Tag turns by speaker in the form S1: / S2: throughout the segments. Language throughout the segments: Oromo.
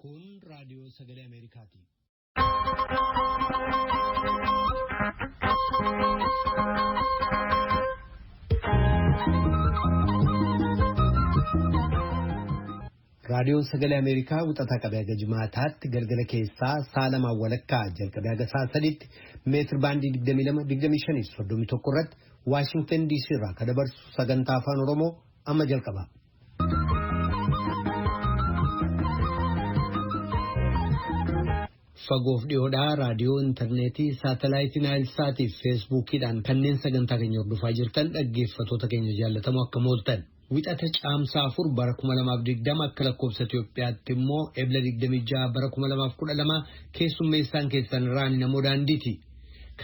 S1: Kun raadiyoo sagalee Ameerikaati. Raadiyoon sagalee Ameerikaa wixata qabee haga jimaataatti galgala keessaa saalamaa walakkaa jalqabee haga sa'a sadiitti meetir baandii 22-25-31 irratti Waashingtan DC irraa kan dabarsu sagantaa afaan Oromoo amma jalqaba. Fagoof dhiyoodhaa raadiyoo intarneetii saatalaayitii Naayilsaatii fi feesbuukiidhaan kanneen sagantaa keenya hordofaa jirtan dhaggeeffatoota keenya jaallatamoo akka mooltan. Wixata caamsaa 4 bara 2020 akka lakkoofsa Itoophiyaatti immoo ebla 26 bara 2012 keessummeessaan keessan irraan namoo daandiiti.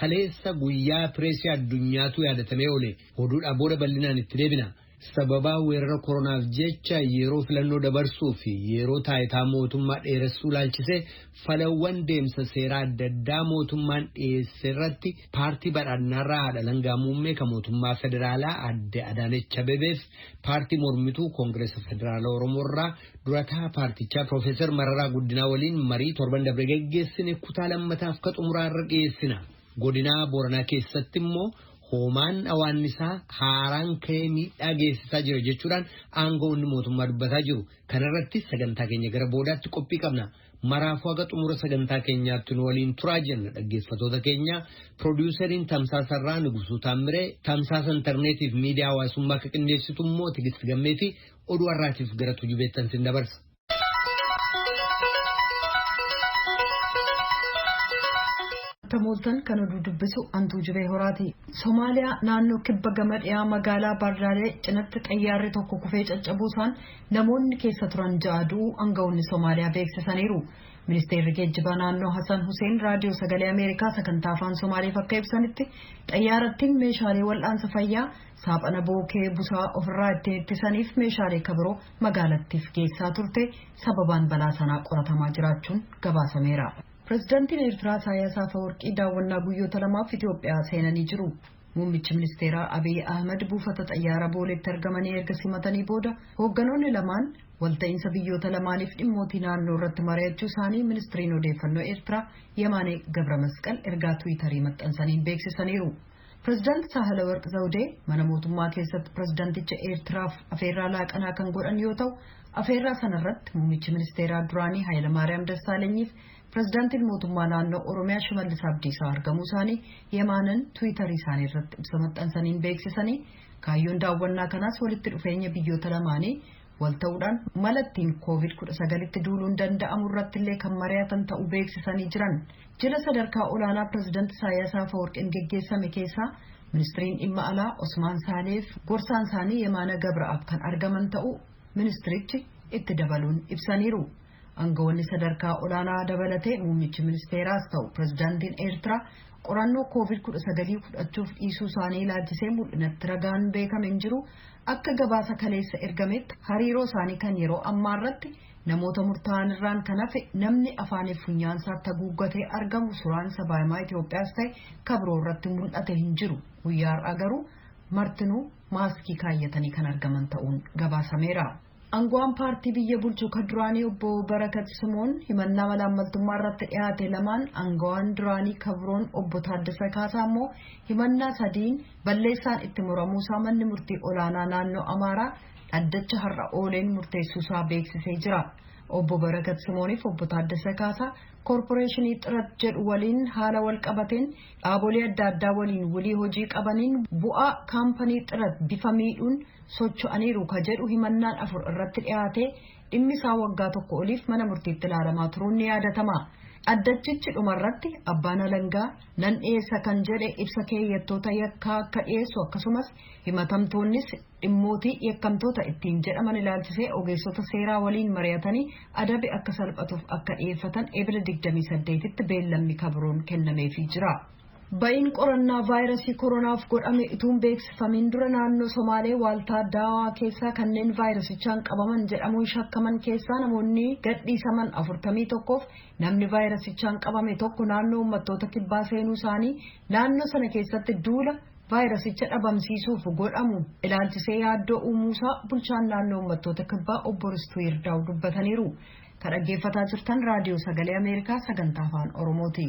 S1: Kaleessa guyyaa pireesii addunyaatu yaadatamee oole oduudhaa booda bal'inaan itti deebina. Sababaa weerara koronaaf jecha yeroo filannoo dabarsuu fi yeroo taayitaa mootummaa dheeressuu laalchisee falawwan deemsa seeraa adda addaa mootummaan dhiyeesse irratti paartii badhaadhinaarraa haadha langaa muummee kan mootummaa federaalaa adde Adaanech Abeebeef paartii mormituu koongireesa federaalaa Oromoorraa durataa paartichaa Piroofeesar Mararaa Guddinaa waliin marii torban dabre geggeessine kutaa lammataaf ka xumuraarra dhiyeessina. Godinaa Booranaa keessatti immoo hoomaan awaannisaa haaraan ka'ee miidhaa geessisaa jira jechuudhaan aangawoonni mootummaa dubbataa jiru. Kanarratti sagantaa keenya gara boodaatti qophii qabna. Maraafuu haga xumura sagantaa keenyaatti nu waliin turaa jenna dhaggeeffatoota keenya. Piroodyuuseriin Tamsaasarraa Nugusuu Taammiree, Tamsaasa intarneetiif miidiyaa hawaasummaa akka qindeessitu immoo Tigist Gammee fi oduu har'aatiif gara tujubeettan sin dabarsa.
S2: Tamooltan kan oduu dubbisu Antuu Jibee Horaati. Somaaliyaa naannoo kibba gama dhiyaa magaalaa Baardaalee cinatti xayyaarri tokko kufee caccabuusaan namoonni keessa turan 6 du'uu aangawoonni Somaaliyaa beeksisaniiru. Ministeerri geejjibaa naannoo Hassan Hussein raadiyoo sagalee Ameerikaa sagantaa afaan Somaaliif akka ibsanitti xayyaarattiin meeshaalee wal'aansa fayyaa saaphana bookee busaa ofirraa ittiin ittisaniif meeshaalee kabiroo magaalattiif geessaa turte sababaan balaa sanaa qoratamaa jiraachuun gabaasameera. Pireezidaantiin Eertiraa Isaayyaas Afeworqii daawwannaa guyyoota lamaaf Itoophiyaa seenanii jiru. Muummichi ministeeraa Abiy Ahmed buufata xayyaaraa Booleetti argamanii erga simatanii booda hoogganoonni lamaan walta'iinsa biyyoota lamaaniif dhimmootii naannoo irratti mari'achuu isaanii ministiriin odeeffannoo Eertiraa Yemaanee Gabramasqal ergaa Tiwiitarii maxxansaniin beeksisaniiru. Pireezidaanti Saahilawarq Zawudee mana mootummaa keessatti pireezidaanticha Eertiraaf afeerraa laaqanaa kan godhan yoo ta'u, afeerraa sanarratti muummichi ministeeraa duraanii Hayilamaariyaam Dassaalenyiif pireezidaantiin mootummaa naannoo Oromiyaa Shimallis Abdiisaa argamuu isaanii Yemaanan Tiwiitarii isaanii irratti ibsa maxxansaniin beeksisanii kaayyoon daawwannaa kanaas walitti dhufeenya biyyoota lamaanii wal ta'uudhaan mala ittiin COVID-19 duuluun danda'amu irratti illee kan mari'atan ta'uu beeksisanii jiran. Jila sadarkaa olaanaa pireezidaanti Isaayyaas Afeworqiin geggeessame keessaa ministiriin dhimma alaa Osmaan Saaleef gorsaan isaanii Yemaana Gabraab kan argaman ta'uu ministirichi itti dabaluun ibsaniiru. Aangawoonni sadarkaa olaanaa dabalatee muummichi ministeeraas ta'u pireezidaantiin Eertiraa qorannoo COVID-19 fudhachuuf dhiisuu isaanii ilaalchisee mul'inatti ragaan beekame hin jiru. Akka gabaasa kaleessa ergametti hariiroo isaanii kan yeroo ammaa irratti namoota murtaa'an irraan kan hafe namni afaaniif funyaansaatti haguuggatee argamu suuraan sabaahimaa Itoophiyaas ta'e kabiroo irratti mul'ate hin jiru. Guyyaa har'aa garuu martinuu maaskii kaayyatanii kan argaman ta'uun gabaasameera. Aangoon paartii biyya bulchuu kan duraanii obbo Barakat Simoon himannaa malaammaltummaa irratti dhiyaate lamaan aangoon duraanii kabroon obbo Taaddasee Kaasaa immoo himannaa 3 balleessaan itti muramuusaa manni murtii olaanaa naannoo Amaaraa dhaddacha har'a ooleen murteessuusaa beeksisee jira. Obbo Barakat Simooniif obbo Taaddasee Kaasaa koorporeeshinii xirat jedhu waliin haala wal qabateen dhaabolee adda addaa waliin walii hojii qabaniin bu'aa kaampanii xirat bifa miidhuun socho'aniiru ka jedhu himannaan 4 irratti dhiyaate dhimmi isaa waggaa tokko oliif mana murtiitti ilaalamaa turuun ni yaadatama. Addachichi dhumarratti abbaan alangaa nan dhiyeessa kan jedhe ibsa keeyyattoota yakkaa akka dhiyeessu akkasumas himatamtoonnis dhimmootii yakkamtoota ittiin jedhaman ilaalchisee ogeessota seeraa waliin mari'atanii adabi akka salphatuuf akka dhiyeeffatan Eebila 28tti beellamni kabroon kennameefii jira. Ba'iin qorannaa vaayirasii koronaaf godhame ituun beeksifamiin dura naannoo Somaalee waaltaa daawaa keessaa kanneen vaayirasichaan qabaman jedhamuun shakkaman keessaa namoonni gadhiisaman 41f namni vaayirasichaan qabame tokko naannoo uummattoota kibbaa seenuu isaanii naannoo sana keessatti duula vaayirasicha dhabamsiisuuf godhamu ilaalchisee yaaddoo uumuusaa bulchaan naannoo uummattoota kibbaa obbo Ristuu Yirdaa'u dubbataniiru. Kan dhaggeeffataa jirtan raadiyoo sagalee Ameerikaa sagantaa afaan Oromooti.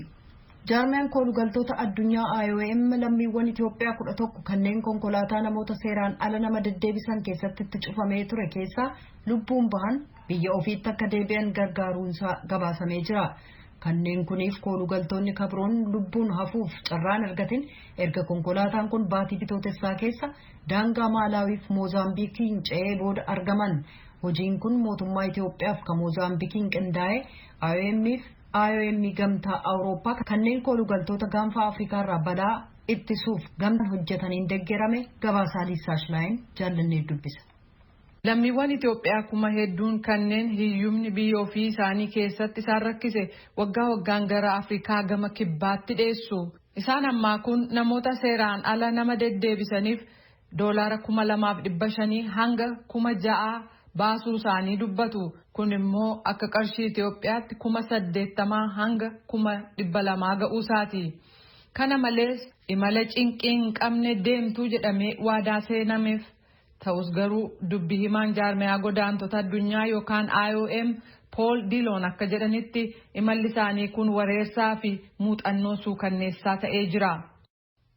S2: Jaarmiyaan koolugaltoota addunyaa IOM lammiiwwan Itoophiyaa 11 kanneen konkolaataa namoota seeraan ala nama deddeebisan keessatti itti cufamee ture keessaa lubbuun bahan biyya ofiitti akka deebi'an gargaaruunsaa gabaasamee jira. Kanneen kuniif koolugaltoonni kabroon lubbuun hafuuf carraan argatin erga konkolaataan kun baatii bitootessaa keessa daangaa Maalaawiif Moozaambiikiin ce'ee booda argaman. Hojiin kun mootummaa Itoophiyaaf kan Moozaambiikiin qindaa'e IOM gamtaa Awurooppaa kanneen koolugaltoota gaanfa Afrikaa irraa balaa ittisuuf gamtaan hojjetaniin deeggarame gabaasaa Liisaash Laayin jaallannee dubbisa.
S3: Lammiiwwan Itoophiyaa kuma hedduun kanneen hiyyumni biyya ofii isaanii keessatti isaan rakkise waggaan gara Afrikaa gama kibbaatti dheessu. Isaan ammaa kun namoota seeraan ala nama deddeebisaniif $2,500 hanga $6,000 baasuu isaanii dubbatu. Kun immoo akka qarshii Itoophiyaatti 80,000 hanga 200,000 ga'uu isaati. Kana malees imala cinqii hin qabne deemtuu jedhamee waadaa seenameef. Ta'us garuu dubbii himaan jaarmiyaa godaantota addunyaa yookaan IOM Paul Dillon akka jedhanitti imalli isaanii kun wareersaa fi muuxannoo suukanneessaa ta'ee jira.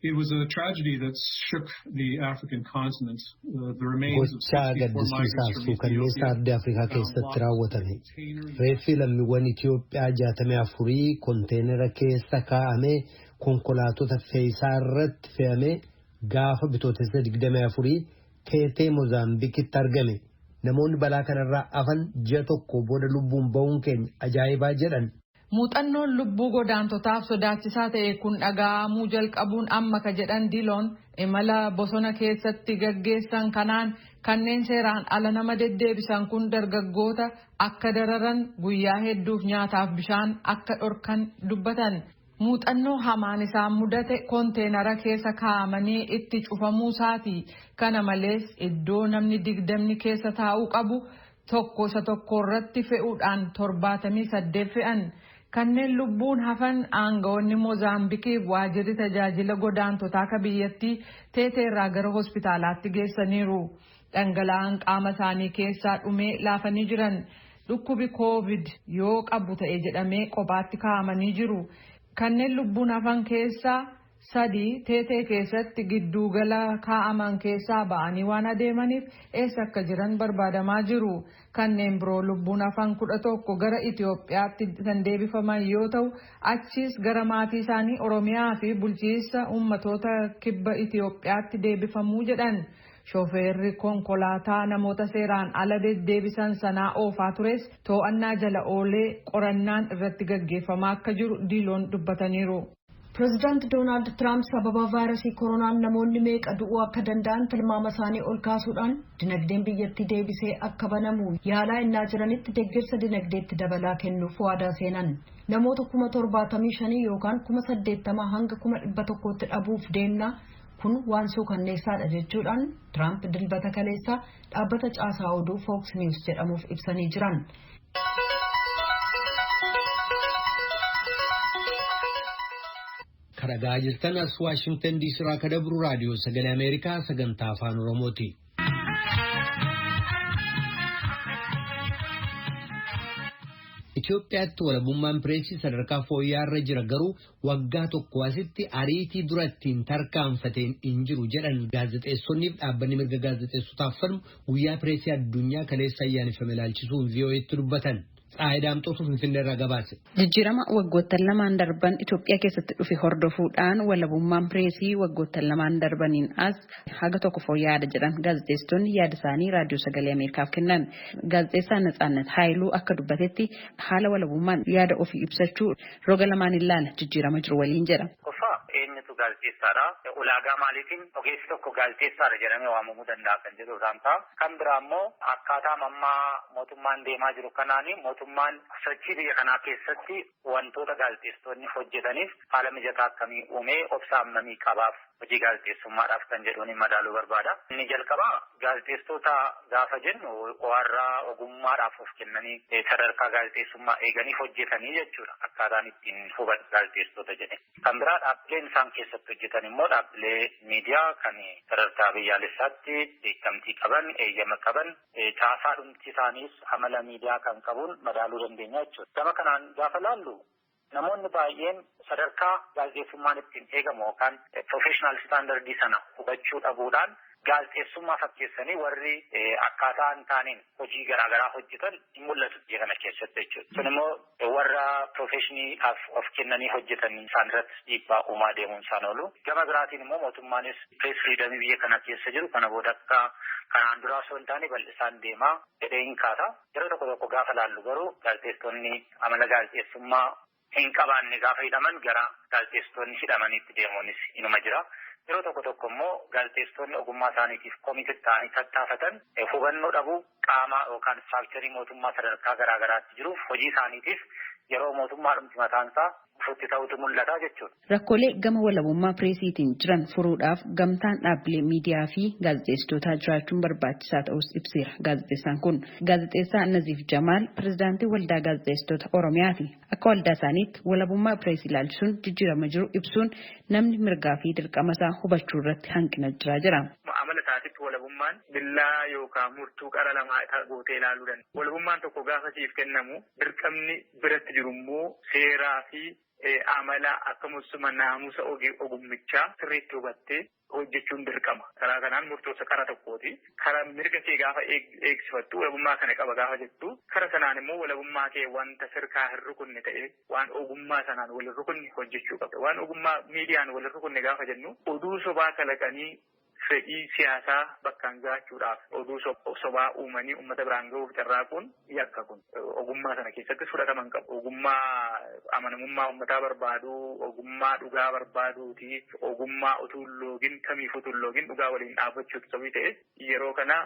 S4: It was a tragedy that shook the African continent. The remains of 64 migrants from
S1: Ethiopia ardi Afrikaa keessatti raawwatame. Reeffi lammiiwwan Itoophiyaa 64 konteenera keessa kaa'amee konkolaatota fe'iisaa irratti fe'amee gaafa bitootessa 24 teetee Moozaambiikitti argame. Namoonni balaa kanarraa afan ji'a tokko booda lubbuun ba'uun keenya ajaa'ibaa jedhan.
S3: Muuxannoon lubbuu godaantotaaf sodaachisaa ta'e kun dhaga'amuu jalqabuun amma ka jedhan Dillon imala bosona keessatti gaggeessan kanaan kanneen seeraan ala nama deddeebisan kun dargaggoota akka dararan guyyaa hedduuf nyaataaf bishaan akka dhorkan dubbatan. Muuxannoo hamaan isaan mudate konteenara keessa kaa'amanii itti cufamuu isaati. Kana malees iddoo namni 20 keessa taa'uu qabu isa tokko irratti fe'uudhaan 78 fe'an. Kanneen lubbuun hafan aangawoonni Moozaambiikiif waajjirri tajaajila godaantotaa ka biyyattii teeteerraa gara hospitaalaatti geessaniiru. Dhangala'aan qaama isaanii keessaa dhumee laafanii jiran. Dhukkubi COVID yoo qabu ta'e jedhamee kophaatti kaa'amanii jiru. Kanneen lubbuun hafan keessaa 3 teetee keessatti giddugala kaa'aman keessaa ba'anii waan adeemaniif eessa akka jiran barbaadamaa jiru. Kanneen biroo lubbuun hafan 11 gara Itoophiyaatti kan deebifaman yoo ta'u achiis gara maatii isaanii Oromiyaa fi bulchiinsa ummatoota kibba Itoophiyaatti deebifamuu jedhan. Shooferri konkolaataa namoota seeraan ala deddeebisan sanaa oofaa tures to'annaa jala oolee qorannaan irratti gaggeeffamaa akka jiru Dillon dubbataniiru.
S2: Pireezidaanti Doonaald Tiraamp sababa vaayirasii koronaan namoonni meeqa du'uu akka danda'an tilmaama isaanii ol kaasuudhaan dinagdeen biyyattii deebisee akka banamu yaalaa innaa jiranitti deeggarsa dinagdeetti dabalaa kennuuf waadaa seenan. Namoota 75,000 yookaan 80,000 hanga 100,000tti dhabuuf deemna. Kun waan suukanneessaadha jechuudhaan Tiraamp dilbata kaleessaa dhaabbata caasaa oduu Fox News jedhamuuf ibsanii jiran.
S1: Karagaa jirtan as Waashingtan DC irraa kan dabru raadiyoo sagalee Ameerikaa sagantaa afaan Oromooti. Itoophiyaatti walabummaan pireesii sadarkaa fooyya'aarra jira garuu waggaa tokko asitti ariitii durattiin tarkaanfateen hin jiru jedhan gaazexeessonniif dhaabbanni mirga gaazexeessotaaf falmu guyyaa pireesii addunyaa kaleessa ayyaaneffame ilaalchisuun VOA'tti dubbatan. Xaayidaamxootu Finfinneerraa gabaase.
S5: Jijjiirama waggoottan lamaan darban Itoophiyaa keessatti dhufe hordofuudhaan walabummaan pireesii waggoottan lamaan darbaniin as haga tokko fooyya'aadha jedhan gaazexeessitoonni yaada isaanii raadiyoo sagalee Ameerikaaf kennan. Gaazexeessaan Natsaannat Haayiluu akka dubbatetti haala walabummaan yaada ofii ibsachuu roga lamaan ilaala jijjiirama jiru waliin jedha.
S6: Eenyutu gaazexeessaadha? Ulaagaa maaliitiin ogeessi tokko gaazexeessaadha jedhamee waamamuu danda'a kan jedhu isaan ta'a. Kan biraa immoo akkaataa ammaa mootummaan deemaa jiru kanaani mootummaan sochii biyya kanaa keessatti wantoota gaazexeessitoonni hojjetaniif haala mijataa akkamii uumee obsa hammamii qabaaf hojii gaazexeessummaadhaaf kan jedhuun madaaluu barbaada. Inni jalqabaa gaazexeessitoota gaafa jennu warra ogummaadhaaf of kennanii sadarkaa gaazexeessummaa eeganiif hojjetanii jechuudha. Akkaataan ittiin hubatu gaazexeessitoota jedhe. Kan biraa dhaabbileen isaan keessa keessatti hojjetan immoo dhaabbilee miidiyaa kan sadarkaa biyyaalessaatti beekamtii qaban, eeyyama qaban, caasaa dhumti isaaniis amala miidiyaa kan qabuun madaaluu dandeenya jechuudha. Gama kanaan gaafa laallu namoonni baay'een sadarkaa gaazexeessummaan ittiin eegamu yookaan professional standardii sana hubachuu dhabuudhaan gaazexeessummaa fakkeessanii warri akkaataa hin taaneen hojii garaagaraa hojjetan hin mul'atu biyya kana keessatti jechuudha. Sun immoo warra profeshiniidhaaf of kennanii hojjetan isaan irratti dhiibbaa uumaa deemuun isaan oolu. Gama biraatiin immoo mootummaanis pirees firiidamii biyya kana keessa jiru kana booda akka kanaan duraa osoo hin taane bal'isaan deemaa jedhee hin kaasa. Yeroo tokko gaafa laallu garuu gaazexeessitoonni amala gaazexeessummaa hin qabaanne gaafa hidhaman gara gaazexeessitoonni hidhamaniitti deemuunis inuma jira. Yeroo tokko immoo gaazexeessitoonni ogummaa isaaniitiif komitii ta'anii tattaafatan hubannoo dhabuu qaama yookaan istraakcharii mootummaa sadarkaa garaagaraatti jiruuf hojii isaaniitiif yeroo mootummaa dhumti mataansaa fuutti ta'utu mul'ata jechuudha.
S5: Rakkoolee gama walabummaa pireesiitiin jiran furuudhaaf gamtaan dhaabbilee miidiyaa fi gaazexeessitootaa jiraachuun barbaachisaa ta'us ibseera. Gaazexeessaan kun gaazexeessaa Naziif Jamaal pirezidaantii waldaa gaazexeessitoota Oromiyaati. Akka waldaa isaaniitti walabummaa pireesii ilaalchisuun jijjiirama jiru ibsuun namni mirgaa fi dirqama isaa hubachuu irratti hanqina jira jira.
S7: Amala taasisu walabummaan billaa yookaan murtuu qara lamaa gootee ilaaluu danda'a. Walabummaan tokko gaafa siif kennamu dirqamni biratti jiru immoo seeraa fi amala akkasumas naamusa ogummichaa sirriitti hubattee hojjechuun dirqama. Karaa kanaan murtoosa kara tokkooti. Karaa mirga kee gaafa eegsifattu walabummaa kana qaba gaafa jettu kara sanaan immoo walabummaa kee wanta sirkaa hin rukunne ta'e waan ogummaa sanaan wal hin rukunne hojjechuu qabda. Waan ogummaa miidiyaan wal hin rukunne gaafa jennu oduu sobaa kalaqanii fedhii siyaasaa bakkaan gaachuudhaaf oduu sobaa uumanii uummata biraan gahuuf carraaquun yakka kun ogummaa sana keessatti fudhataman qabu. Ogummaa amanamummaa uummataa barbaadu, ogummaa dhugaa barbaaduuti, ogummaa utuu loogin kamiif utuu loogin dhugaa waliin dhaabbachuutu sabii ta'e yeroo kana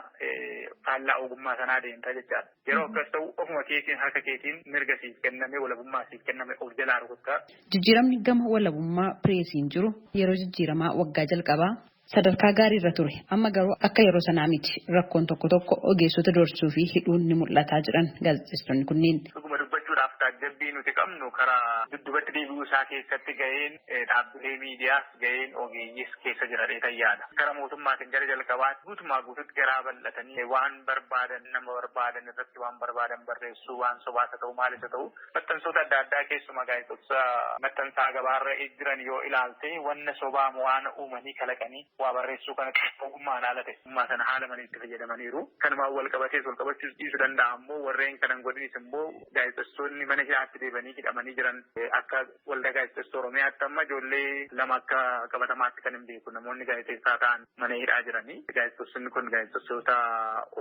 S7: faallaa ogummaa sanaa deemtaa jechaadha. Yeroo akkas ta'u ofuma keetiin harka keetiin mirga siif kenname walabummaa siif kenname of jalaa rukuttaa.
S5: Jijjiiramni gama walabummaa pireesiin jiru yeroo jijjiiramaa waggaa jalqabaa sadarkaa gaarii irra ture. Amma garuu akka yeroo sanaa miti rakkoon tokko ogeessota doorsisuu fi hidhuun ni mul'ataa jiran gaazexeessitoonni kunneen.
S7: Dhuguma dubbachuudhaaf taajjabbii nuti qabnu karaa dudduubatti deebi'uu isaa keessatti gaheen dhaabbilee miidiyaas gaheen ogeeyyiis keessa jira yaada. Karaa mootummaatiin gara jalqabaatti guutumaa guututti garaa bal'atanii waan barbaadan nama barbaadan irratti waan barbaadan barreessuu waan sobaasa ta'u maalis ta'u maxxansoota adda addaa keessumaa gaazexeessa maxxansaa gabaarra jiran yoo ilaalte wanna sobaa waan uumanii kalaqanii waa barreessuu kana ogummaan haala ta'e ogummaa sana haala maniitti fayyadamaniiru. Kanumaan wal qabachuus dhiisuu danda'a ammoo warreen kanan godhinis immoo gaazexeessitoonni mana hidhaatti deebanii hidhamanii jiran akka waldaa gaazexeessitoota Oromiyaatti amma ijoollee lama akka qabatamaatti kan hin beeku namoonni gaazexeessaa ta'an mana hidhaa jiranii. Gaazexeessonni kun gaazexeessitoota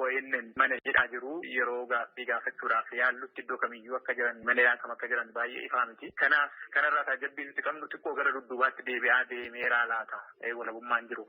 S7: ONN mana hidhaa jiru yeroo gaaffii gaafachuudhaaf yaallutti iddoo kamiyyuu akka jiran malee akkam akka jiran baay'ee ifaa miti. Kanaaf kanarraa taajjabbii nuti qabnu xiqqoo gara dudduubaatti deebi'aa deemeeraa laata walabummaan jiru.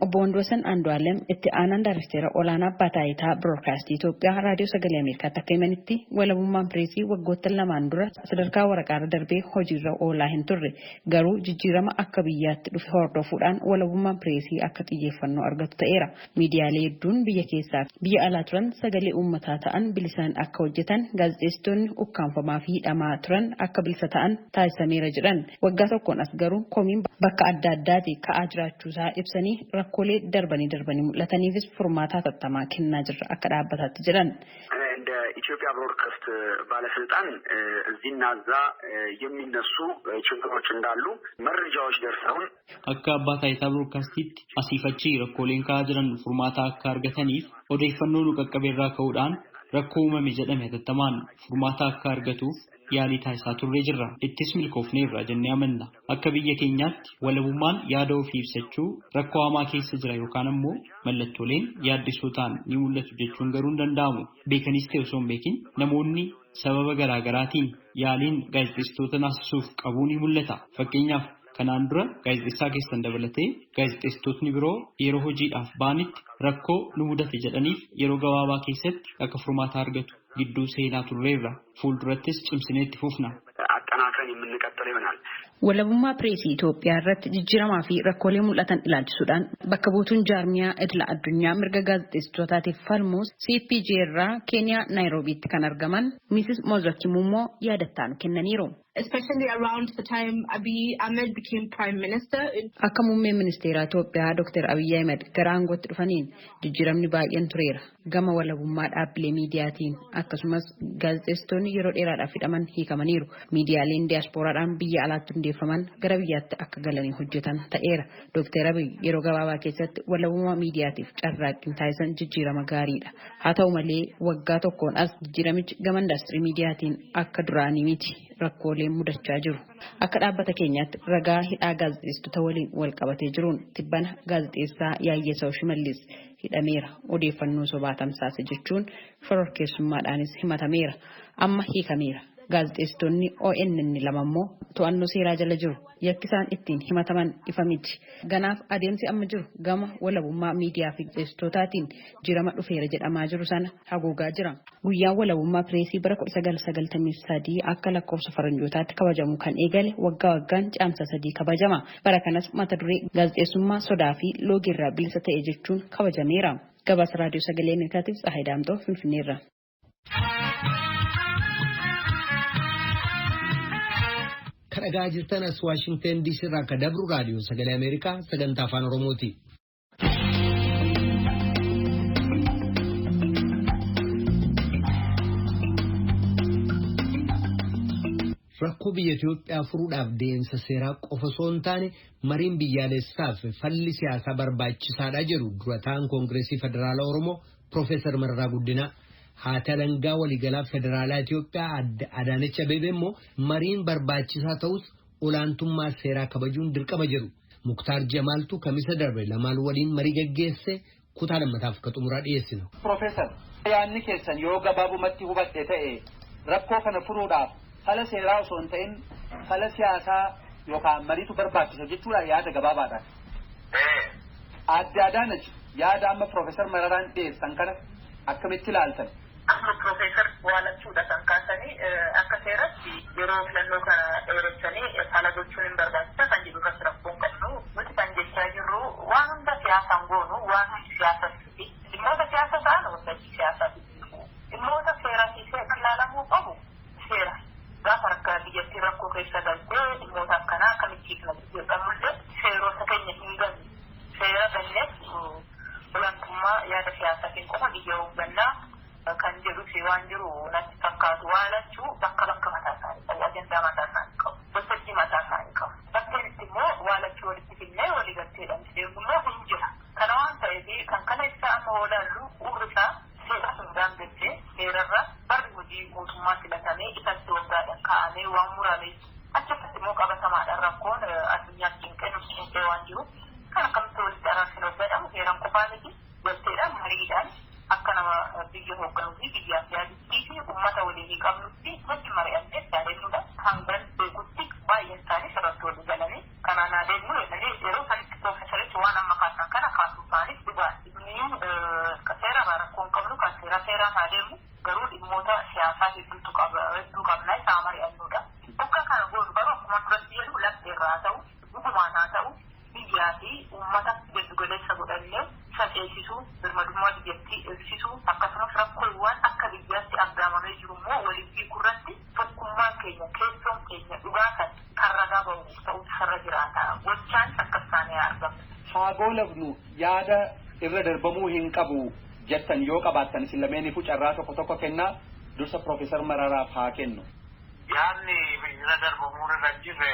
S5: Obbo Wandoosan Andu'aalem itti aanaan Daayirektara olaanaa Abbaa Taayitaa Biroodkaastii Itoophiyaa Raadiyoo Sagalee Ameerikaatti akka himanitti walabummaan pireesii waggoota lamaan dura sadarkaa waraqaarra darbee hojiirra oolaa hin turre garuu jijjiirama akka biyyaatti dhufe hordofuudhaan walabummaan pireesii akka xiyyeeffannoo argatu ta'eera. Miidiyaalee hedduun biyya keessaa biyya alaa turan sagalee uummataa ta'an bilisaan akka hojjetan gaazexeessitoonni ukkaanfamaa fi hidhamaa turan akka bilisa ta'an taasisameera jedhan. Waggaa tokkoon as garuu komiin bakka adda addaati ka'aa jiraachuusaa ibsanii rakkoolee darbanii mul'ataniifis furmaata hatattamaa kennaa jirra akka dhaabbataatti jedhan.
S8: እንደ ኢትዮጵያ ብሮድካስት ባለስልጣን እዚህና እዛ የሚነሱ ችግሮች እንዳሉ መረጃዎች ደርሰውን
S9: akka abbaa taayitaa biroodkaastiitti asiifachi rakkooleen ka'aa jiran furmaata akka argataniif odeeffannoo nu qaqqabeerraa ka'uudhaan rakkoo uumame jedhame hatattamaan furmaata akka argatuuf yaalii taasisaa turree jirra. Ittis milkoofneerra jennee amanna. Akka biyya keenyaatti walabummaan yaada ofii ibsachuu rakkoo hamaa keessa jira yookaan ammoo mallattooleen yaaddessoo ta'an ni mul'atu jechuun garuu hin danda'amu. Beekanis ta'e osoo hin beekin namoonni sababa garaagaraatiin yaaliin gaazexeessitoota naasisuuf qabuu ni mul'ata. Fakkeenyaaf kanaan dura gaazexeessaa keessan dabalatee gaazexeessitootni biroo yeroo hojiidhaaf ba'anitti rakkoo nu mudate jedhaniif yeroo gabaabaa keessatti akka furmaata argatu gidduu seenaa turreerra. Fuuldurattis cimsinee itti fufna.
S8: አጠናክረን የምንቀጥለው ይሆናል።
S5: Walabummaa pireesii Itoophiyaa irratti jijjiiramaa fi rakkoolee mul'atan ilaalchisuudhaan bakka buutuun jaarmiyaa idila addunyaa mirga gaazexeessitootaatiif falmuus CPJ irraa Keeniyaa Naayiroobiitti kan argaman Mrs. Mozaki Mummoo yaadattaanu kennaniiru.
S10: especially around the time Abiy Ahmed became Prime Minister.
S5: Akka muummeen ministeeraa Itoophiyaa Dr. Abiy Ahmed gara aangootti dhufaniin jijjiiramni baay'een tureera. Gama walabummaa dhaabbilee miidiyaatiin akkasumas gaazexeessitoonni yeroo dheeraadhaaf hidhaman hiikamaniiru. Miidiyaaleen diyaaspooraadhaan biyya alaatti hundeeffaman gara biyyaatti akka galanii hojjetan ta'eera. Dr. Abiy yeroo gabaabaa keessatti walabummaa miidiyaatiif carraaqqii taasisan jijjiirama gaariidha. Haa ta'u malee waggaa tokkoon as jijjiiramichi gama indaastirii miidiyaatiin akka duraanii miti. Rakkooleen mudachaa jiru. Akka dhaabbata keenyaatti ragaa hidhaa gaazexeessitoota waliin wal qabatee jiruun tibbana gaazexeessaa Yaayyesaw Shimallis hidhameera. Odeeffannoo sobaa tamsaase jechuun shororkeessummaadhaanis himatameera. Amma hiikameera. Gaazexeessitoonni ONN lama immoo to'annoo seeraa jala jiru. Yakki isaan ittiin himataman ifa miti. Ganaaf adeemsi amma jiru gama walabummaa miidiyaa fi gaazexeessitootaatiin jijjiirama dhufeera jedhamaa jiru sana haguugaa jira. Guyyaan walabummaa pireesii bara 1993 akka lakkoofsa faranjootaatti kabajamu kan eegale waggaa waggaan caamsa 3 kabajama. Bara kanas mata duree gaazexeessummaa sodaa fi loogiirraa bilisa ta'e jechuun kabajameera. Gabaasa raadiyoo sagalee Ameerikaatiif Tsahaay Daamtoo Finfinneerra.
S1: Dhagaa jirtan as Washington DC irraa akka dabru raadiyoo sagalee Ameerikaa sagantaa afaan Oromooti. Rakkoo biyya Itoophiyaa furuudhaaf deemsa seeraa qofa osoo hin taane mariin biyyaalessaaf falli siyaasaa barbaachisaadha jedhu durataan Koongireesii Federaalaa Oromoo Profeesar Mararaa Guddinaa. Haati alangaa waliigalaa Federaalaa Itoophiyaa Adaanech Abeebee immoo mariin barbaachisaa ta'us olaantummaa seeraa kabajuun dirqama jedhu. Muktaar Jamaaltu kamisa darbe lamaan waliin marii gaggeesse kutaa lammataaf akka xumuraa dhiyeessina.
S11: Profeesar, yaadni keessan yoo gabaabumatti hubadhe ta'e rakkoo kana furuudhaaf fala seeraa osoo hin ta'in fala siyaasaa yookaan mariitu barbaachisa jechuudha yaada gabaabaadhaan. Adda Adaanech yaada amma Profeesar Mararaan dhiyeessan kana akkamitti ilaaltan?
S12: Amma Profeesar waalachuudha kan kaasanii akka seeratti yeroo filannoo kana dheeressanii fala gochuun hin barbaachisa kan jedhu irratti rakkoon qabnu nuti kan jechaa jirru waan hunda siyaasaan goonu waan hundi siyaasatti dhimmoota siyaasa ta'an waltajjii siyaasaatti dhimmoota seeratiisee kan ilaalamuu qabu seera gaafa rakkaa biyyattii rakkoo keessa galtee dhimmoota akkanaa akkamitti jedhamullee seerota keenya hin ganne seera ganneef olaantummaa yaada siyaasaatiin qofa biyya hooggannaa kan jedhu si waan jiru natti fakkaatu waalachuu bakka mataa isaanii qabu ajandaa mataa isaanii qabu waltajjii mataa isaanii qabu bakkeen itti immoo waalachuu walitti finnee waliigalteedhaan seerummaa hin jira kana waan ta'eef kan kana ibsaa amma oolaallu urri isaa seera sun daangessee seerarra barri hojii mootummaa filatamee isatti waggaadhaan kaa'amee waan muramee achirratti immoo qabatamaadhaan rakkoon addunyaatti hin qeenu waan jiru kan akkamitti walitti araarsin jedhamu seeraan qofaa miti galteedhaan mariidhaan akka nama biyya hoogganuu fi biyyaaf yaadittii fi uummata waliin qabnutti hojii mari'annee yaadannudha. Hangan beekutti baay'een isaanii sirratti walii galanii kanaan adeemu yeroo sanitti Profeesarichi waan amma kaasan kana kaasuu isaaniif dhugaati. Inni seera rakkoon qabnu kan seeraan adeemu garuu dhimmoota siyaasaa hedduu qabnaa isaa mari'annudha. Bakka kana goonu garuu akkuma duratti jedhu lafteerraa ta'u dhugumaan haa ta'u biyyaa fi uummata giddugaleessa godhannee saceessisuu birmadummaa biyyattii eegsisuu akkasumas rakkoowwan akka biyyaatti argamamee jiru immoo waliin hiikurratti tokkummaan keenya keessoon keenya dhugaa kan ragaa ba'uuf ta'utu sarra jiraata gochaan akka isaanii argamu.
S11: Haa goolabnu yaada irra darbamuu hin qabu jettan yoo qabaattan isin lameeniifuu carraa tokko kennaa dursa Profeesar Mararaaf haa kennu.
S13: Yaadni irra darbamuu irra jirre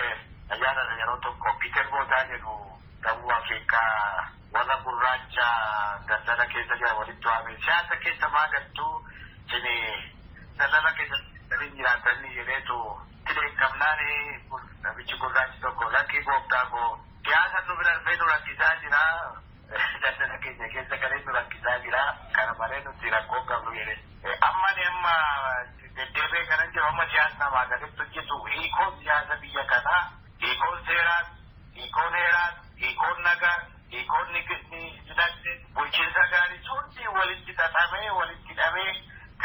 S13: yaada yeroo tokko Piiter Boodaa jedhu Dawuu Afrikaa warra gurraacha daldala keessa jiran walitti waame siyaasa keessa maagaltuu jini daldala keessa jiraatanii jedheetu tireeffamnaan namichi gurraachi tokko lakkii gooftaa koo siyaasa nu bira dhufee nu rakkisaa jira daldala keenya keessa galee nu rakkisaa jira kana malee nuti rakkoo qabnu jedhe amma deddeebee kana jiru amma siyaasa namaa gaditti hojjetu hiikoon siyaasa biyya kanaa hiikoon seeraan hiikoon heeraan hiikoon nagaa hiikoonni dinagdee bulchiinsa gaarii hundi walitti xaxamee walitti hidhamee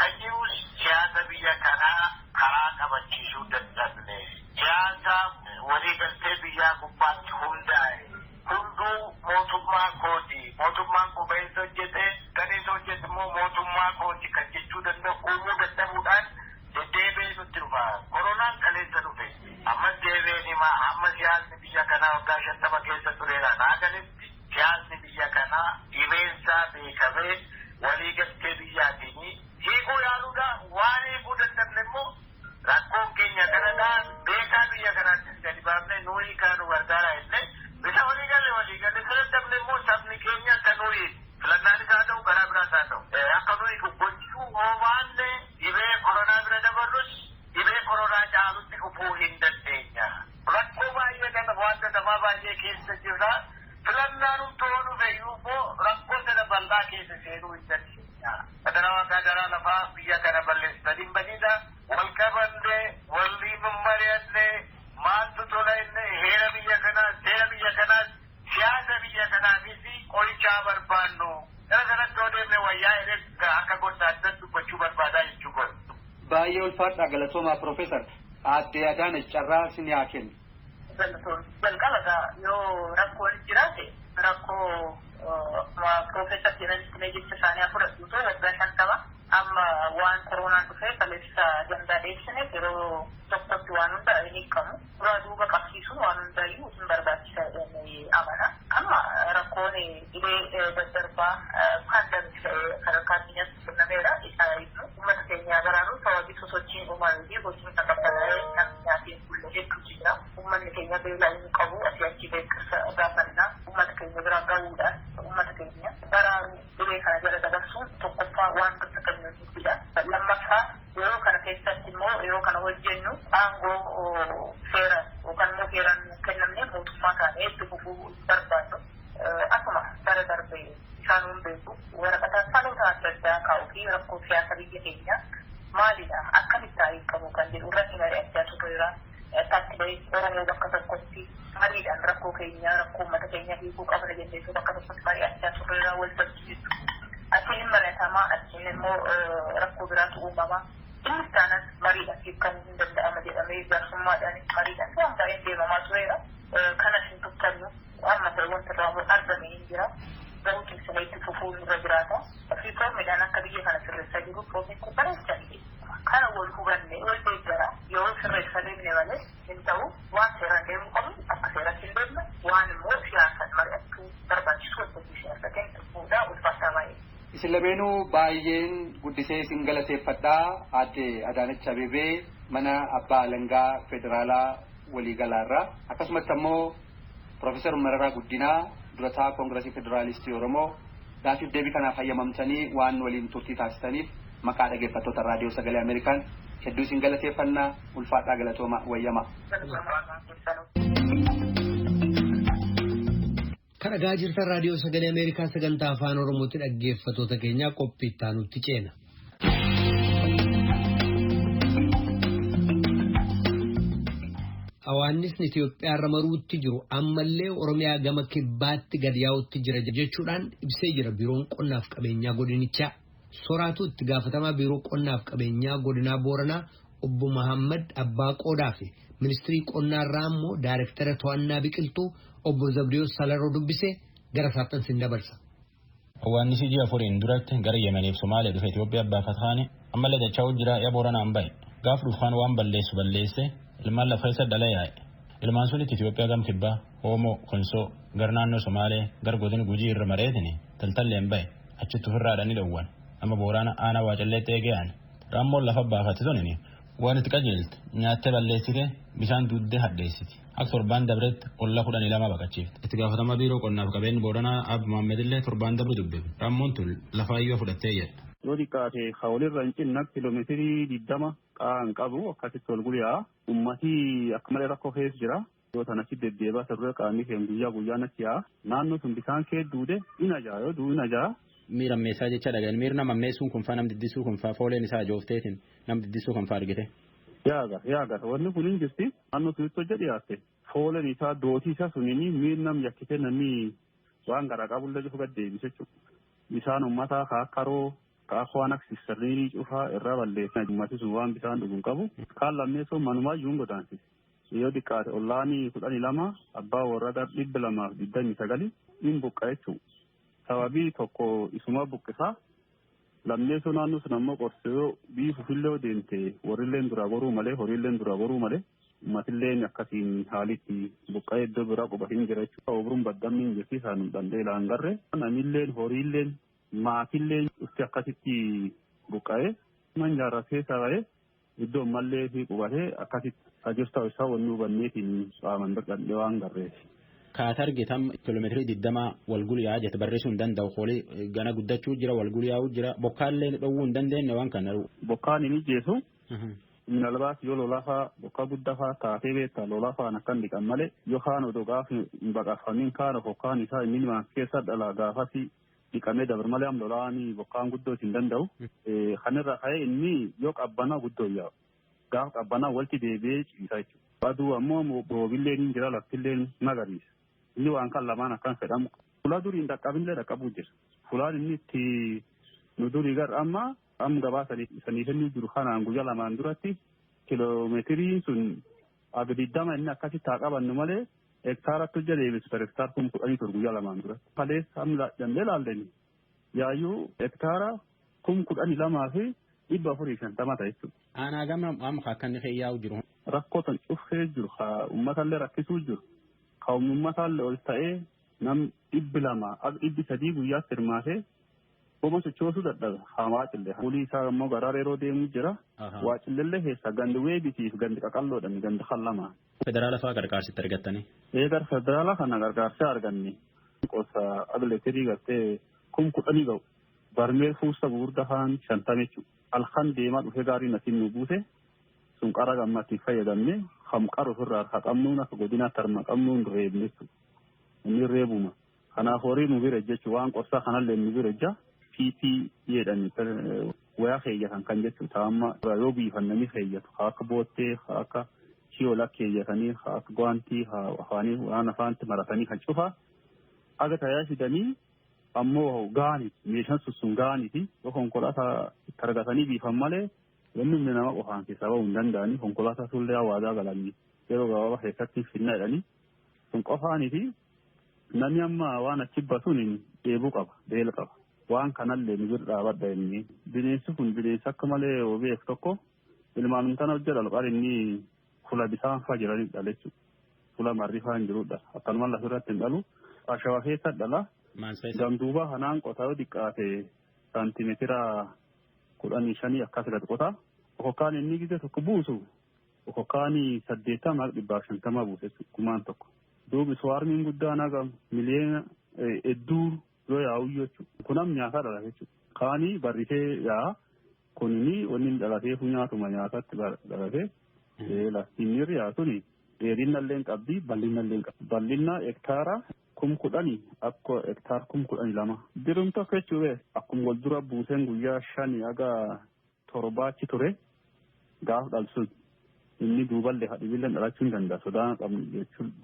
S13: kan jiru siyaasa biyya kanaa karaa qabachiisuu dadhabne siyaasa waliigaltee biyyaa gubbaatti hundaa'e hunduu mootummaa kooti mootummaan qubeessa hojjete ganeessa hojjete immoo mootummaa kooti kan jechuu danda'u uumuu dadhabuudhaan deddeebee nutti dhufa koronaan kaleessa dhufe waggaa 50 keessa tureera naagalitti siyaasni biyya kanaa dhibeensaa beekamee walii galtee biyyaatiin hiikuu yaaluudha waan hiikuu danda'amne immoo rakkoon keenya kanadhaa beekaa biyya kanaattis gadi baafne nuyi kaanu gargaara illee bisa walii galle filatamne immoo sabni keenya akka nuyi filannaan isaa ta'u karaa biraas haa ta'u akka nuyi gochuu hoomaanne dhibee koronaa bira dabarrus dhibee koronaa caalutti dhufuu hin dandeenya. Rakkoo baay'ee kana wanta namaa baay'ee keessa jirra. Filannaan toonu fayyuu immoo rakkoo sana bal'aa keessa seenuu hin dandeenya. Federaa gaadaraa lafaa biyya kana balleessanii badida. Wal qabannee walii mari'annee maaltu tola innee heera biyya kanaas seera biyya kanaas siyaasa biyya kanaafis qorichaa barbaannu. Gara kanatti odeemme wayyaa edee akka gosaatti dubbachuu barbaadaa jechuudha.
S11: Baay'ee ulfaadha galatoomaa Profeesar Aadde Adaanech carraa isin haa kennu.
S12: Jalqaba yoo rakkoon jiraate rakkoo Profeesar Dinagdee jecha isaanii fudhatu waggaa 50 amma waan koronaan dhufee kaleessa dandaadheessine yeroo tokkotti waan hunda inni qabu dura duuba qabsiisuun waan hundaayyuu hin barbaachisa amana. Amma rakkoon dhibee daddarbaa paandamik sadarkaa addunyaatti kennameera isaa ibsu uummata keenyaa baraaruu sababii sosochiin uumamaa fi gosoonni tattaaffataa nyaatiin fuullee hedduu jira. Uummanni keenya beelaa hin qabu asii achi beeksisa gaafannaa uummata keenya biraa gahuudhaan uummata keenya baraaruu dhibee kana jala dabarsuun tokkoffaa waan qaqqabsiisuudha. Lammaffaa yeroo kana keessatti immoo yeroo kana hojjennu aangoo seera yookaan immoo seeraan kennamne mootummaa kana itti fufuu barbaannu akkuma bara darbee isaan hundeessu waraqaa faloota adda addaa kaa'uu fi rakkoo siyaasa biyya keenya maalidha akkamitti taa'ee qabu kan jedhu irratti mari'achaa tureera. Taasilee Oromoo bakka tokkotti mariidhaan rakkoo keenya rakkoo uummata keenya hiikuu qabna jennee bakka tokkotti mari'achaa tureera wal barsiisu. Achiin mari'atamaa achiin immoo rakkoo biraatu uumamaa. Inni isaanis mariidhaan hiikamuu hin danda'ama jedhamee jaarsummaadhaan mariidhaan waan baay'een deemamaa tureera. Kanas hin tuffannu amma ta'e wanta irraa argame hin jira. Garuu cimsinee itti fufuun irra jiraata. Fi Piroomiidhaan akka biyya kana sirreessaa jiru Piroomiin kun bareechaa kana wal hubanne wal deeggara yoo sirreessa deemne malee hin ta'u waan seeraan deemuu qabu akka seeratti hin deemne waan immoo siyaasaan mari'achuu barbaachisu hojjetuu siyaasa keenya fuudhaa ulfaataa baay'ee.
S11: Isin lameenuu baay'een guddisee isin galateeffadhaa. Aadde Adaanech Abeebee mana Abbaa Alangaa Federaalaa waliigalaarraa akkasumatti ammoo Profeesar Mararaa Guddinaa durataa Koongireesii Federaalistii Oromoo gaafiif deebii kanaaf hayyamamtanii waan waliin turtii taasisaniif maqaa dhaggeeffattoota raadiyoo sagalee Ameerikaan hedduu isin galateeffannaa ulfaadhaa galatooma wayyama.
S1: Kan dhagaa jirtan raadiyoo sagalee Ameerikaa sagantaa afaan Oromootti dhaggeeffattoota keenyaa qophii itti aanutti ceena. Hawaasni Itoophiyaa irra maruutti jiru ammallee Oromiyaa gama kibbaatti gad yaa'utti jira jechuudhaan ibsee jira biiroon qonnaaf qabeenyaa godinichaa. Soraatu itti gaafatamaa biiroo qonnaaf qabeenyaa godinaa Booranaa obbo Muhammad Abbaa Qoodaa fi ministirii qonnaa irraa immoo daayirektara to'annaa biqiltuu obbo Zabdiyoos Salaroo dubbisee gara isaatti sin dabarsa.
S14: Hawaasni ji'a afuriin duratti gara Yemeniif Somaaliyaa dhufe Itoophiyaa baafatanii ammallee dachaa jira yaa Booranaan bahe gaaf dhufaan waan balleesse ilmaan lafa isa dhala yaa'e. Ilmaan sunitti Itoophiyaa gam kibbaa Oomoo Konsoo gar naannoo Somaalee gar godina Gujii irra mareetini taltalleen bahe achitti ofirraadhanii dhowwan. Amma Boorana aanaa Waacalleetti eege'an raammoon lafa baafate tonini waan itti qajeelti nyaattee balleessite bishaan duuddee hadheessiti akka torbaan dabretti qolla 12 baqachiifte. Itti gaafatama biiroo qonnaaf qabeenyi Booranaa Abdi Muhammed illee torbaan dabre dubbifne raammoon tun lafaayyuu fudhattee jedha.
S15: Yoo xiqqaate hawlirra hin cinna kiiloomeetirii 20 qaan qabu akkasitti ol guyyaa ummatii akka malee rakkoo keessa jira. Yoo tanatti deddeebaa sirree qaamni keenya guyyaa natti yaa naannoo sun bishaan kee duude ina jaa yoo duu ina jaa.
S14: Miira ammeessaa jecha dhagaan miira nama ammeessuun kun faa nam diddisuu kun faa fooleen isaa joofteetiin nam diddisuu kan faa argite.
S15: Yaaga wanni kun hin jirti naannoo sunitti hojja dhiyaatte fooleen isaa dootii isaa sunini miir nam yakkite namni waan garaa qabullee cufa gaddeebise jechuudha. Bishaan uummataa kaakkaroo kaakkwaan aksisarrii cufaa irraa balleessan ummati sun waan bishaan dhuguun qabu kaan lammeessoo manumaa iyyuu hin godaansise. Yoo xiqqaate ollaanii 12 abbaa warra 229 hin buqqa jechuudha. Sababii tokko isuma buqqisaa lammeessoo naannoo sun ammoo qorsee biifufillee deemte warrilleen dura goruu malee horiilleen dura goruu malee matilleen akkasiin haalitti buqqa'ee iddoo biraa quba hin jira jechuudha. Obruun baddamni hin jirti isaan danda'e laangarre. Namilleen horiilleen maatilleen itti akkasitti buqqa'ee manjaarra keessa ba'ee iddoo mallee fi qubatee akkasitti ajirtaa isaa wanni hubanneetiin qaaman birqadhee waan garreef.
S14: Kaata argitam kiiloomeetirii 20 walgulyaa jette barreessuu hin danda'u qolee gana guddachuu jira walgulyaa'uu jira bokkaallee dhowwuu hin dandeenye waan kana.
S15: Bokkaan inni jeesu minalbaas yoo lolaafaa bokkaa guddafaa taatee beektaa lolaafaan akkan dhiqan malee yookaan odoo gaafa hin baqafamiin kaana bokkaan isaa inni limaan keessa dhala gaafasi dhiqamee dabar malee am lolaanii bokkaan guddoo hin danda'u. Kanirra ka'ee inni yoo qabbanaa guddoo yaa'u gaafa qabbanaa walitti deebi'ee ciisa jechuudha. Aduu ammoo boobilleen hin jira laftilleen magariisa. Inni waan kan lamaan akkan fedhamu. Fuula durii hin dhaqqabinillee dhaqqabuu jira. Fuulaan inni itti nu durii gara amma gabaa saniifanii jiru kanaan guyyaa lamaan duratti kiiloomeetiriin sun agdiddama inni akkasitti haa qabannu malee hektaaratti hojja deebisu per hektaar 10,000 ture guyyaa lamaan duratti. Kalees hamla dandee laalleni yaayyuu hektaara 12,000 fi 450 ta'e jechuudha.
S14: Aanaa gama amma akka inni fayyaa'u jiru.
S15: Rakkoo tan cufee jiru uummatallee rakkisuu jiru. Uummataallee ol ta'ee nam 200 guyyaatti hirmaatee Oma sochoosuu dadhabe hamaa cillee fuulii isaa immoo garaa yeroo deemu jira waa cilleellee keessa gandi weebitiif gandi qaqalloodhaan gandi kallama.
S14: Federaala fa'aa gargaarsitti argattanii?
S15: Eegar federaala kana gargaarsa arganne qosa atileetirii gartee 10,000 ga'u barmeel fuusta gurguddaa haan 50 jechuudha. Halkan deemaa dhufee gaarii natiin nu buuse sun qara gammatti fayyadamne hamqar ofirraa haqamnuun akka godinaatti harma qabnuun reebne jechuudha. Inni reebuma. Kanaaf horii nu bira jechuudha waan qorsaa kanallee nu bira jaa. PP jedhani wayaa keeyyatan kan jechuudha amma yoo biifannanii keeyyatu akka boottee akka shiyoola keeyyatanii akka gwaantii afaanii waan afaanitti maratanii kan cufa aga tayaa fidanii ammoo gaanii meeshaan sun gaaniiti yoo konkolaataa itti argatanii biifan malee wanni humna nama qofaan keessaa bahuu hin danda'anii konkolaataa sullee hawaasaa galanii yeroo gabaabaa keessatti finna jedhanii sun qofaaniiti namni amma waan achi basuun dheebuu qaba beela qaba. Waan kanallee ni bira dhaabadha inni bineensi kun bineensa akka malee obeef tokko ilmaan kana hojjedha laqaan inni fuula bisaan faa jiranii dhala jechuudha. Fuula marri faa hin jirudha. Akkanuma lafa irratti hin dhalu. Ashawaa keessa dhala. Ganduuba kanaan qotaa yoo xiqqaate saantimeetira 15 akkas irratti qotaa. Okokkaan inni gise tokko buusu okokkaan 850 buuse kumaan tokko. Duubi suwaarmiin guddaan haga miliyoona hedduu yoo yaa'u jechuudha. Kunam nyaataa dhala jechuudha. Kaanii barrisee yaa kunini wanni dhalatee nyaatuma nyaatatti dhalatee lastiinirri yaatuni dheerinallee qabdi bal'inallee qabdi. Bal'ina hektaara 10,000 akka hektaara 12,000. Dirumti akka jechuudha akkuma wal dura buuseen guyyaa 5 haga 7 ture gaaf dhalsuun. Inni duuballee hadhiileen dhalachuu hin danda'a sodaan qabnu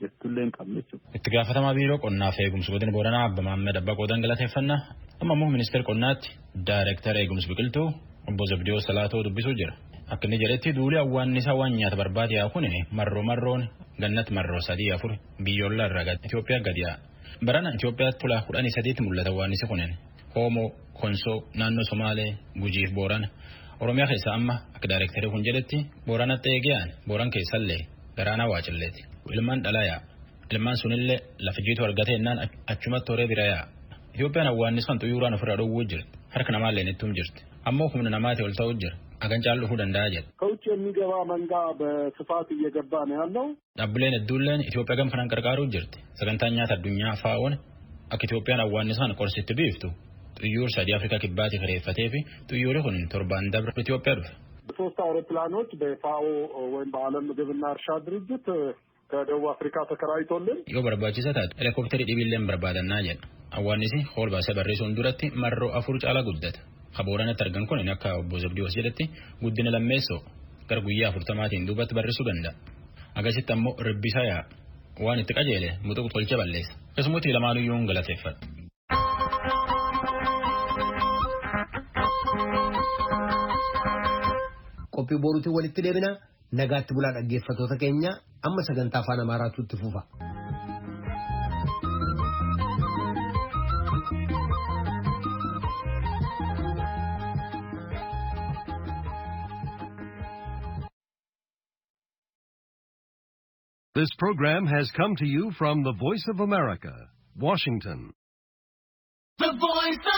S15: jechuullee hin qabne jechuudha.
S14: Itti gaafatamaa biiroo qonnaa fi eegumsa godina Booranaa Abba Maammed Abbaa Qoodan galateeffannaa amma immoo ministeera qonnaatti daayireektara eegumsa biqiltuu obbo Zabdiyoo Salaatoo dubbisuu jira. Akka inni jedhetti duulii awwaannisaa waan nyaata barbaade yaa kun marroon gannatti marroo 3-4 biyyoolaa irraa Itoophiyaa gadi yaa. Barana Itoophiyaatti tola 13 mul'ata awwaannisi kunin Hoomoo, Konsoo, naannoo Somaalee, Gujiif Boorana. Oromiyaa keessa amma akka daayirektarii kun jedhetti Booranatti eegeen Booran keessallee garaanaa waa cilleeti. Ilmaan dhalaa ilmaan sunillee lafa jiitu argateennan achumatti horee bira yaa. Itoophiyaan awwaannis kan xuyyooraan ofirraa dhowwuu jirti. Harka namaallee nittum jirti. Ammoo humna namaati ol ta'uu jira. Agancaan dhufuu danda'a jedha.
S16: ከውጭ የሚገባ መንጋ በስፋት እየገባ ነው ያለው።
S14: Dhaabbileen hedduulleen Itoophiyaa gam kanaan qarqaaruu jirti. Sagantaan nyaata addunyaa faa'oon akka Itoophiyaan awwaannisaan qorsitti biiftu. Xuyyoor sadii Afrikaa kibbaatti kireeffatee fi xuyyoorri kun torbaan dabre Itoophiyaa dhufe.
S16: 3 አውሮፕላኖች በፋኦ ወይም በዓለም ምግብና እርሻ ድርጅት ከደቡብ አፍሪካ ተከራይቶልን
S14: yoo barbaachisa taate helikopterii dhibiilleen barbaadannaa jedha. Awwaannisi hool baasee barreessuun duratti marroo 4 caalaa guddata. Booranatti argan kun akka obbo Zabdiyoos jedhetti guddina lammeessoo gara guyyaa 40tiin duubatti barreessuu danda'a. Agasitti ammoo ribbisaa yaa waan itti qajeele mutuqu tolche balleessa. Keessumatti lamaanuyyuu galateeffadha.
S1: Qophii boruutiin walitti deebina nagaatti bulaa dhaggeeffattoota keenya amma sagantaa afaan Amaaraatu itti fufa.
S17: This program has come to you from the Voice of America, Washington.
S18: The Voice of